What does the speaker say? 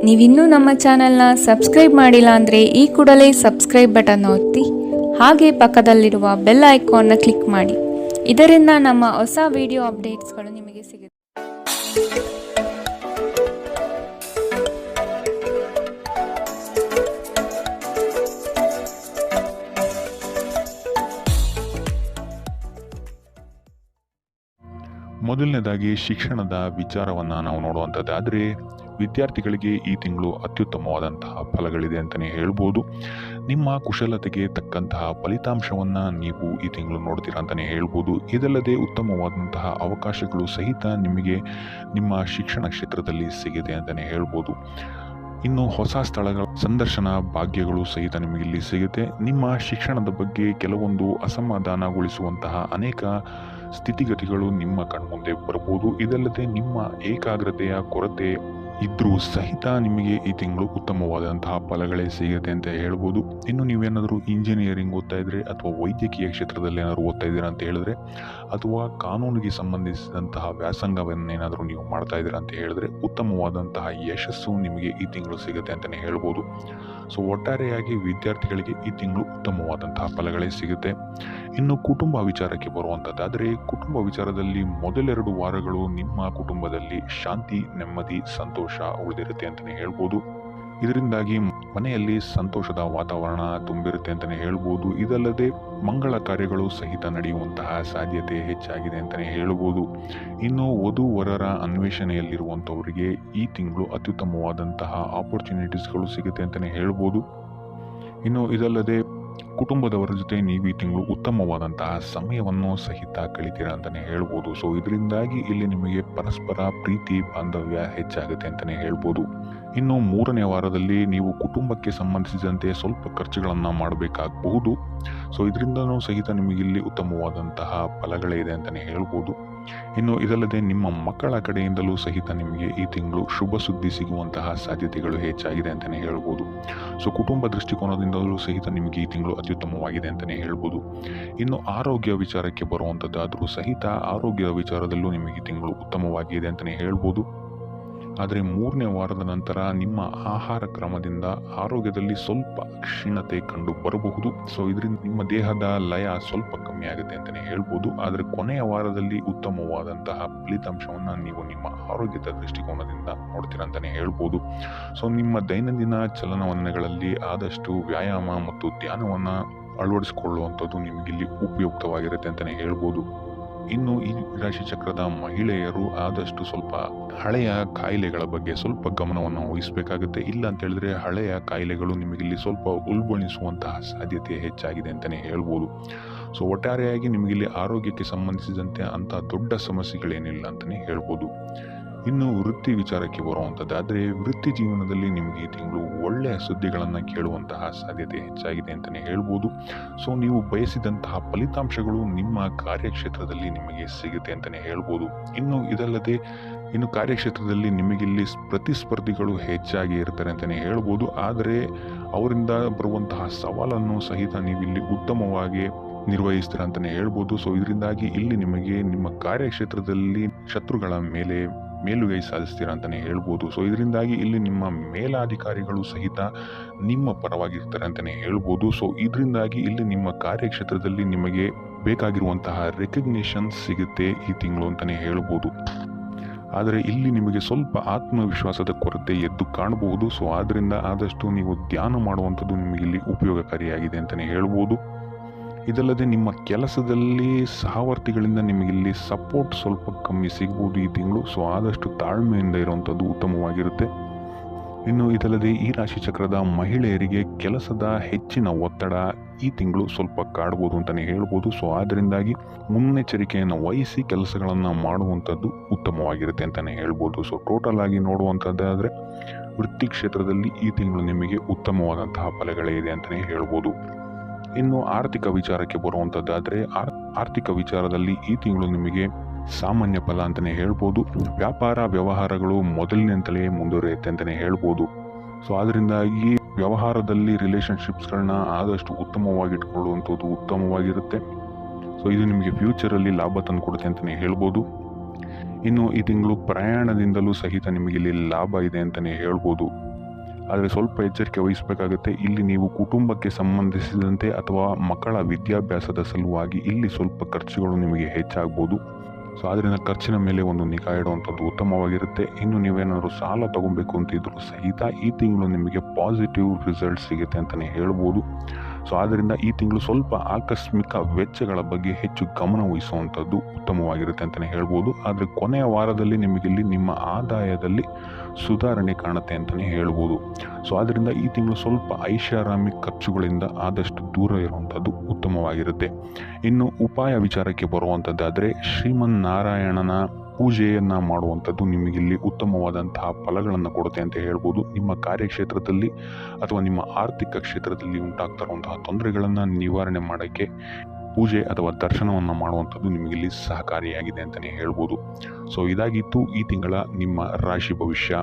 ನೀವಿನ್ನೂ ನಮ್ಮ ಚಾನೆಲ್ನ ಸಬ್ಸ್ಕ್ರೈಬ್ ಮಾಡಿಲ್ಲ ಅಂದರೆ ಈ ಕೂಡಲೇ ಸಬ್ಸ್ಕ್ರೈಬ್ ಬಟನ್ ಒತ್ತಿ ಹಾಗೆ ಪಕ್ಕದಲ್ಲಿರುವ ಬೆಲ್ ಐಕಾನ್ನ ಕ್ಲಿಕ್ ಮಾಡಿ. ಇದರಿಂದ ನಮ್ಮ ಹೊಸ ವಿಡಿಯೋ ಅಪ್ಡೇಟ್ಸ್ಗಳು ನಿಮಗೆ ಸಿಗುತ್ತೆ. ಮೊದಲನೇದಾಗಿ ಶಿಕ್ಷಣದ ವಿಚಾರವನ್ನು ನಾವು ನೋಡುವಂಥದ್ದಾದರೆ ವಿದ್ಯಾರ್ಥಿಗಳಿಗೆ ಈ ತಿಂಗಳು ಅತ್ಯುತ್ತಮವಾದಂತಹ ಫಲಗಳಿದೆ ಅಂತಲೇ ಹೇಳ್ಬೋದು. ನಿಮ್ಮ ಕುಶಲತೆಗೆ ತಕ್ಕಂತಹ ಫಲಿತಾಂಶವನ್ನು ನೀವು ಈ ತಿಂಗಳು ನೋಡ್ತೀರಾ ಅಂತಲೇ ಹೇಳ್ಬೋದು. ಇದಲ್ಲದೆ ಉತ್ತಮವಾದಂತಹ ಅವಕಾಶಗಳು ಸಹಿತ ನಿಮಗೆ ನಿಮ್ಮ ಶಿಕ್ಷಣ ಕ್ಷೇತ್ರದಲ್ಲಿ ಸಿಗಿದೆ ಅಂತಲೇ ಹೇಳ್ಬೋದು. ಇನ್ನು ಹೊಸ ಸ್ಥಳಗಳ ಸಂದರ್ಶನ ಭಾಗ್ಯಗಳು ಸಹಿತ ನಿಮಗೆ ಇಲ್ಲಿ ಸಿಗುತ್ತೆ. ನಿಮ್ಮ ಶಿಕ್ಷಣದ ಬಗ್ಗೆ ಕೆಲವೊಂದು ಅಸಮಾಧಾನಗೊಳಿಸುವಂತಹ ಅನೇಕ ಸ್ಥಿತಿಗತಿಗಳು ನಿಮ್ಮ ಕಣ್ಮುಂದೆ ಬರಬಹುದು. ಇದಲ್ಲದೆ ನಿಮ್ಮ ಏಕಾಗ್ರತೆಯ ಕೊರತೆ ಇದ್ರೂ ಸಹಿತ ನಿಮಗೆ ಈ ತಿಂಗಳು ಉತ್ತಮವಾದಂತಹ ಫಲಗಳೇ ಸಿಗುತ್ತೆ ಅಂತ ಹೇಳ್ಬೋದು. ಇನ್ನು ನೀವೇನಾದರೂ ಇಂಜಿನಿಯರಿಂಗ್ ಓದ್ತಾ ಇದ್ರೆ ಅಥವಾ ವೈದ್ಯಕೀಯ ಕ್ಷೇತ್ರದಲ್ಲಿ ಏನಾದರೂ ಓದ್ತಾ ಇದ್ದೀರಾ ಅಂತ ಹೇಳಿದ್ರೆ ಅಥವಾ ಕಾನೂನಿಗೆ ಸಂಬಂಧಿಸಿದಂತಹ ವ್ಯಾಸಂಗವನ್ನೇನಾದರೂ ನೀವು ಮಾಡ್ತಾ ಇದ್ದೀರಾ ಅಂತ ಹೇಳಿದ್ರೆ ಉತ್ತಮವಾದಂತಹ ಯಶಸ್ಸು ನಿಮಗೆ ಈ ತಿಂಗಳು ಸಿಗುತ್ತೆ ಅಂತಲೇ ಹೇಳ್ಬೋದು. ಸೊ ಒಟ್ಟಾರೆಯಾಗಿ ವಿದ್ಯಾರ್ಥಿಗಳಿಗೆ ಈ ತಿಂಗಳು ಉತ್ತಮವಾದಂತಹ ಫಲಗಳೇ ಸಿಗುತ್ತೆ. ಇನ್ನು ಕುಟುಂಬ ವಿಚಾರಕ್ಕೆ ಬರುವಂಥದ್ದಾದರೆ ಕುಟುಂಬ ವಿಚಾರದಲ್ಲಿ ಮೊದಲೆರಡು ವಾರಗಳು ನಿಮ್ಮ ಕುಟುಂಬದಲ್ಲಿ ಶಾಂತಿ, ನೆಮ್ಮದಿ, ಸಂತೋಷ ಉಳಿದಿರುತ್ತೆ ಅಂತಲೇ ಹೇಳ್ಬೋದು. ಇದರಿಂದಾಗಿ ಮನೆಯಲ್ಲಿ ಸಂತೋಷದ ವಾತಾವರಣ ತುಂಬಿರುತ್ತೆ ಅಂತಲೇ ಹೇಳ್ಬೋದು. ಇದಲ್ಲದೆ ಮಂಗಳ ಕಾರ್ಯಗಳು ಸಹಿತ ನಡೆಯುವಂತಹ ಸಾಧ್ಯತೆ ಹೆಚ್ಚಾಗಿದೆ ಅಂತಲೇ ಹೇಳ್ಬೋದು. ಇನ್ನು ವಧು-ವರರ ಅನ್ವೇಷಣೆಯಲ್ಲಿರುವಂಥವರಿಗೆ ಈ ತಿಂಗಳು ಅತ್ಯುತ್ತಮವಾದಂತಹ ಆಪರ್ಚುನಿಟೀಸ್ಗಳು ಸಿಗುತ್ತೆ ಅಂತಲೇ ಹೇಳ್ಬೋದು. ಇನ್ನು ಇದಲ್ಲದೆ ಕುಟುಂಬದವರ ಜೊತೆ ನೀವು ಈ ತಿಂಗಳು ಉತ್ತಮವಾದಂತಹ ಸಮಯವನ್ನು ಸಹಿತ ಕಳಿತೀರಾ ಅಂತಲೇ ಹೇಳ್ಬೋದು. ಸೊ ಇದರಿಂದಾಗಿ ಇಲ್ಲಿ ನಿಮಗೆ ಪರಸ್ಪರ ಪ್ರೀತಿ ಬಾಂಧವ್ಯ ಹೆಚ್ಚಾಗುತ್ತೆ ಅಂತಲೇ ಹೇಳ್ಬೋದು. ಇನ್ನು ಮೂರನೇ ವಾರದಲ್ಲಿ ನೀವು ಕುಟುಂಬಕ್ಕೆ ಸಂಬಂಧಿಸಿದಂತೆ ಸ್ವಲ್ಪ ಖರ್ಚುಗಳನ್ನು ಮಾಡಬೇಕಾಗಬಹುದು. ಸೊ ಇದರಿಂದನೂ ಸಹಿತ ನಿಮಗೆ ಇಲ್ಲಿ ಉತ್ತಮವಾದಂತಹ ಫಲಗಳೇ ಇದೆ ಅಂತಲೇ ಹೇಳ್ಬೋದು. ಇನ್ನು ಇದಲ್ಲದೆ ನಿಮ್ಮ ಮಕ್ಕಳ ಕಡೆಯಿಂದಲೂ ಸಹಿತ ನಿಮಗೆ ಈ ತಿಂಗಳು ಶುಭ ಸುದ್ದಿ ಸಿಗುವಂತಹ ಸಾಧ್ಯತೆಗಳು ಹೆಚ್ಚಾಗಿದೆ ಅಂತಲೇ ಹೇಳ್ಬೋದು. ಸೊ ಕುಟುಂಬ ದೃಷ್ಟಿಕೋನದಿಂದಲೂ ಸಹಿತ ನಿಮಗೆ ಈ ತಿಂಗಳು ಅತ್ಯುತ್ತಮವಾಗಿದೆ ಅಂತಲೇ ಹೇಳ್ಬೋದು. ಇನ್ನು ಆರೋಗ್ಯ ವಿಚಾರಕ್ಕೆ ಬರುವಂಥದ್ದಾದರೂ ಸಹಿತ ಆರೋಗ್ಯದ ವಿಚಾರದಲ್ಲೂ ನಿಮಗೆ ಈ ತಿಂಗಳು ಉತ್ತಮವಾಗಿದೆ ಅಂತಲೇ ಹೇಳ್ಬೋದು. ಆದರೆ ಮೂರನೇ ವಾರದ ನಂತರ ನಿಮ್ಮ ಆಹಾರ ಕ್ರಮದಿಂದ ಆರೋಗ್ಯದಲ್ಲಿ ಸ್ವಲ್ಪ ಕ್ಷೀಣತೆ ಕಂಡು ಬರಬಹುದು. ಸೊ ಇದರಿಂದ ನಿಮ್ಮ ದೇಹದ ಲಯ ಸ್ವಲ್ಪ ಕಮ್ಮಿ ಆಗುತ್ತೆ ಅಂತಲೇ ಹೇಳ್ಬೋದು. ಆದರೆ ಕೊನೆಯ ವಾರದಲ್ಲಿ ಉತ್ತಮವಾದಂತಹ ಫಲಿತಾಂಶವನ್ನು ನೀವು ನಿಮ್ಮ ಆರೋಗ್ಯದ ದೃಷ್ಟಿಕೋನದಿಂದ ನೋಡ್ತೀರಾ ಅಂತಲೇ ಹೇಳ್ಬೋದು. ಸೊ ನಿಮ್ಮ ದೈನಂದಿನ ಚಲನವಲನಗಳಲ್ಲಿ ಆದಷ್ಟು ವ್ಯಾಯಾಮ ಮತ್ತು ಧ್ಯಾನವನ್ನು ಅಳವಡಿಸಿಕೊಳ್ಳುವಂಥದ್ದು ನಿಮಗಿಲ್ಲಿ ಉಪಯುಕ್ತವಾಗಿರುತ್ತೆ ಅಂತಲೇ ಹೇಳ್ಬೋದು. ಇನ್ನು ಈ ರಾಶಿ ಚಕ್ರದ ಮಹಿಳೆಯರು ಆದಷ್ಟು ಸ್ವಲ್ಪ ಹಳೆಯ ಕಾಯಿಲೆಗಳ ಬಗ್ಗೆ ಸ್ವಲ್ಪ ಗಮನವನ್ನು ವಹಿಸಬೇಕಾಗುತ್ತೆ. ಇಲ್ಲ ಅಂತ ಹೇಳಿದ್ರೆ ಹಳೆಯ ಕಾಯಿಲೆಗಳು ನಿಮಗಿಲ್ಲಿ ಸ್ವಲ್ಪ ಉಲ್ಬಣಿಸುವಂತಹ ಸಾಧ್ಯತೆ ಹೆಚ್ಚಾಗಿದೆ ಅಂತಲೇ ಹೇಳ್ಬೋದು. ಸೊ ಒಟ್ಟಾರೆಯಾಗಿ ನಿಮಗಿಲ್ಲಿ ಆರೋಗ್ಯಕ್ಕೆ ಸಂಬಂಧಿಸಿದಂತೆ ಅಂಥ ದೊಡ್ಡ ಸಮಸ್ಯೆಗಳೇನಿಲ್ಲ ಅಂತಲೇ ಹೇಳ್ಬೋದು. ಇನ್ನು ವೃತ್ತಿ ವಿಚಾರಕ್ಕೆ ಬರುವಂಥದ್ದಾದರೆ ವೃತ್ತಿ ಜೀವನದಲ್ಲಿ ನಿಮಗೆ ಈ ತಿಂಗಳು ಒಳ್ಳೆಯ ಸುದ್ದಿಗಳನ್ನು ಕೇಳುವಂತಹ ಸಾಧ್ಯತೆ ಹೆಚ್ಚಾಗಿದೆ ಅಂತಲೇ ಹೇಳ್ಬೋದು. ಸೊ ನೀವು ಬಯಸಿದಂತಹ ಫಲಿತಾಂಶಗಳು ನಿಮ್ಮ ಕಾರ್ಯಕ್ಷೇತ್ರದಲ್ಲಿ ನಿಮಗೆ ಸಿಗುತ್ತೆ ಅಂತಲೇ ಹೇಳ್ಬೋದು. ಇನ್ನು ಇದಲ್ಲದೆ ಇನ್ನು ಕಾರ್ಯಕ್ಷೇತ್ರದಲ್ಲಿ ನಿಮಗಿಲ್ಲಿ ಪ್ರತಿಸ್ಪರ್ಧಿಗಳು ಹೆಚ್ಚಾಗಿ ಇರ್ತಾರೆ ಅಂತಲೇ ಹೇಳ್ಬೋದು. ಆದರೆ ಅವರಿಂದ ಬರುವಂತಹ ಸವಾಲನ್ನು ಸಹಿತ ನೀವಿಲ್ಲಿ ಉತ್ತಮವಾಗಿ ನಿರ್ವಹಿಸ್ತೀರ ಅಂತಲೇ ಹೇಳ್ಬೋದು. ಸೊ ಇದರಿಂದಾಗಿ ಇಲ್ಲಿ ನಿಮಗೆ ನಿಮ್ಮ ಕಾರ್ಯಕ್ಷೇತ್ರದಲ್ಲಿ ಶತ್ರುಗಳ ಮೇಲೆ ಮೇಲುಗೈ ಸಾಧಿಸ್ತೀರಾ ಅಂತಲೇ ಹೇಳ್ಬೋದು. ಸೊ ಇದರಿಂದಾಗಿ ಇಲ್ಲಿ ನಿಮ್ಮ ಮೇಲಾಧಿಕಾರಿಗಳು ಸಹಿತ ನಿಮ್ಮ ಪರವಾಗಿರ್ತಾರೆ ಅಂತಲೇ ಹೇಳ್ಬೋದು. ಸೊ ಇದರಿಂದಾಗಿ ಇಲ್ಲಿ ನಿಮ್ಮ ಕಾರ್ಯಕ್ಷೇತ್ರದಲ್ಲಿ ನಿಮಗೆ ಬೇಕಾಗಿರುವಂತಹ ರೆಕಗ್ನಿಷನ್ ಸಿಗುತ್ತೆ ಈ ತಿಂಗಳು ಅಂತಲೇ ಹೇಳ್ಬೋದು. ಆದರೆ ಇಲ್ಲಿ ನಿಮಗೆ ಸ್ವಲ್ಪ ಆತ್ಮವಿಶ್ವಾಸದ ಕೊರತೆ ಎದ್ದು ಕಾಣಬಹುದು. ಸೊ ಆದ್ದರಿಂದ ಆದಷ್ಟು ನೀವು ಧ್ಯಾನ ಮಾಡುವಂಥದ್ದು ನಿಮಗೆ ಇಲ್ಲಿ ಉಪಯೋಗಕಾರಿಯಾಗಿದೆ ಅಂತಲೇ ಹೇಳ್ಬೋದು. ಇದಲ್ಲದೆ ನಿಮ್ಮ ಕೆಲಸದಲ್ಲಿ ಸಹವರ್ತಿಗಳಿಂದ ನಿಮಗಿಲ್ಲಿ ಸಪೋರ್ಟ್ ಸ್ವಲ್ಪ ಕಮ್ಮಿ ಸಿಗ್ಬೋದು ಈ ತಿಂಗಳು. ಸೊ ಆದಷ್ಟು ತಾಳ್ಮೆಯಿಂದ ಇರುವಂಥದ್ದು ಉತ್ತಮವಾಗಿರುತ್ತೆ. ಇನ್ನು ಇದಲ್ಲದೆ ಈ ರಾಶಿ ಚಕ್ರದ ಮಹಿಳೆಯರಿಗೆ ಕೆಲಸದ ಹೆಚ್ಚಿನ ಒತ್ತಡ ಈ ತಿಂಗಳು ಸ್ವಲ್ಪ ಕಾಡ್ಬೋದು ಅಂತಲೇ ಹೇಳ್ಬೋದು. ಸೊ ಆದ್ದರಿಂದಾಗಿ ಮುನ್ನೆಚ್ಚರಿಕೆಯನ್ನು ವಹಿಸಿ ಕೆಲಸಗಳನ್ನು ಮಾಡುವಂಥದ್ದು ಉತ್ತಮವಾಗಿರುತ್ತೆ ಅಂತಲೇ ಹೇಳ್ಬೋದು. ಸೊ ಟೋಟಲ್ ಆಗಿ ನೋಡುವಂಥದ್ದಾದರೆ ವೃತ್ತಿ ಕ್ಷೇತ್ರದಲ್ಲಿ ಈ ತಿಂಗಳು ನಿಮಗೆ ಉತ್ತಮವಾದಂತಹ ಫಲಗಳೇ ಇದೆ ಅಂತಲೇ ಹೇಳ್ಬೋದು. ಇನ್ನು ಆರ್ಥಿಕ ವಿಚಾರಕ್ಕೆ ಬರುವಂಥದ್ದಾದರೆ ಆರ್ಥಿಕ ವಿಚಾರದಲ್ಲಿ ಈ ತಿಂಗಳು ನಿಮಗೆ ಸಾಮಾನ್ಯ ಫಲ ಅಂತಲೇ ಹೇಳ್ಬೋದು. ವ್ಯಾಪಾರ ವ್ಯವಹಾರಗಳು ಮೊದಲಿನಂತಲೇ ಮುಂದುವರಿಯುತ್ತೆ ಅಂತಲೇ ಹೇಳ್ಬೋದು. ಸೊ ಅದರಿಂದಾಗಿ ವ್ಯವಹಾರದಲ್ಲಿ ರಿಲೇಷನ್ಶಿಪ್ಸ್ಗಳನ್ನ ಆದಷ್ಟು ಉತ್ತಮವಾಗಿ ಇಟ್ಕೊಳ್ಳುವಂಥದ್ದು ಉತ್ತಮವಾಗಿರುತ್ತೆ. ಸೊ ಇದು ನಿಮಗೆ ಫ್ಯೂಚರಲ್ಲಿ ಲಾಭ ತಂದು ಕೊಡುತ್ತೆ ಅಂತಲೇ ಹೇಳ್ಬೋದು. ಇನ್ನು ಈ ತಿಂಗಳು ಪ್ರಯಾಣದಿಂದಲೂ ಸಹಿತ ನಿಮಗೆ ಇಲ್ಲಿ ಲಾಭ ಇದೆ ಅಂತಲೇ ಹೇಳ್ಬೋದು. ಆದರೆ ಸ್ವಲ್ಪ ಎಚ್ಚರಿಕೆ ವಹಿಸಬೇಕಾಗುತ್ತೆ. ಇಲ್ಲಿ ನೀವು ಕುಟುಂಬಕ್ಕೆ ಸಂಬಂಧಿಸಿದಂತೆ ಅಥವಾ ಮಕ್ಕಳ ವಿದ್ಯಾಭ್ಯಾಸದ ಸಲುವಾಗಿ ಇಲ್ಲಿ ಸ್ವಲ್ಪ ಖರ್ಚುಗಳು ನಿಮಗೆ ಹೆಚ್ಚಾಗ್ಬೋದು. ಸೊ ಆದ್ದರಿಂದ ಖರ್ಚಿನ ಮೇಲೆ ಒಂದು ನಿಗಾ ಇಡುವಂಥದ್ದು ಉತ್ತಮವಾಗಿರುತ್ತೆ. ಇನ್ನು ನೀವೇನಾದರೂ ಸಾಲ ತಗೊಬೇಕು ಅಂತಿದ್ರು ಸಹಿತ ಈ ತಿಂಗಳು ನಿಮಗೆ ಪಾಸಿಟಿವ್ ರಿಸಲ್ಟ್ ಸಿಗುತ್ತೆ ಅಂತಲೇ ಹೇಳ್ಬೋದು. ಸೊ ಆದ್ದರಿಂದ ಈ ತಿಂಗಳು ಸ್ವಲ್ಪ ಆಕಸ್ಮಿಕ ವೆಚ್ಚಗಳ ಬಗ್ಗೆ ಹೆಚ್ಚು ಗಮನ ವಹಿಸುವಂಥದ್ದು ಉತ್ತಮವಾಗಿರುತ್ತೆ ಅಂತಲೇ ಹೇಳ್ಬೋದು. ಆದರೆ ಕೊನೆಯ ವಾರದಲ್ಲಿ ನಿಮಗಿಲ್ಲಿ ನಿಮ್ಮ ಆದಾಯದಲ್ಲಿ ಸುಧಾರಣೆ ಕಾಣುತ್ತೆ ಅಂತಲೇ ಹೇಳ್ಬೋದು. ಸೊ ಆದ್ದರಿಂದ ಈ ತಿಂಗಳು ಸ್ವಲ್ಪ ಐಷಾರಾಮಿ ಖರ್ಚುಗಳಿಂದ ಆದಷ್ಟು ದೂರ ಇರುವಂಥದ್ದು ಉತ್ತಮವಾಗಿರುತ್ತೆ. ಇನ್ನು ಉಪಾಯ ವಿಚಾರಕ್ಕೆ ಬರುವಂಥದ್ದಾದರೆ ಶ್ರೀಮನ್ನಾರಾಯಣನ ಪೂಜೆಯನ್ನು ಮಾಡುವಂಥದ್ದು ನಿಮಗಿಲ್ಲಿ ಉತ್ತಮವಾದಂತಹ ಫಲಗಳನ್ನು ಕೊಡುತ್ತೆ ಅಂತ ಹೇಳ್ಬೋದು. ನಿಮ್ಮ ಕಾರ್ಯಕ್ಷೇತ್ರದಲ್ಲಿ ಅಥವಾ ನಿಮ್ಮ ಆರ್ಥಿಕ ಕ್ಷೇತ್ರದಲ್ಲಿ ಉಂಟಾಗ್ತಾ ಇರುವಂತಹ ತೊಂದರೆಗಳನ್ನು ನಿವಾರಣೆ ಮಾಡೋಕ್ಕೆ ಪೂಜೆ ಅಥವಾ ದರ್ಶನವನ್ನು ಮಾಡುವಂಥದ್ದು ನಿಮಗಿಲ್ಲಿ ಸಹಕಾರಿಯಾಗಿದೆ ಅಂತಲೇ ಹೇಳ್ಬೋದು. ಸೊ ಇದಾಗಿತ್ತು ಈ ತಿಂಗಳ ನಿಮ್ಮ ರಾಶಿ ಭವಿಷ್ಯ.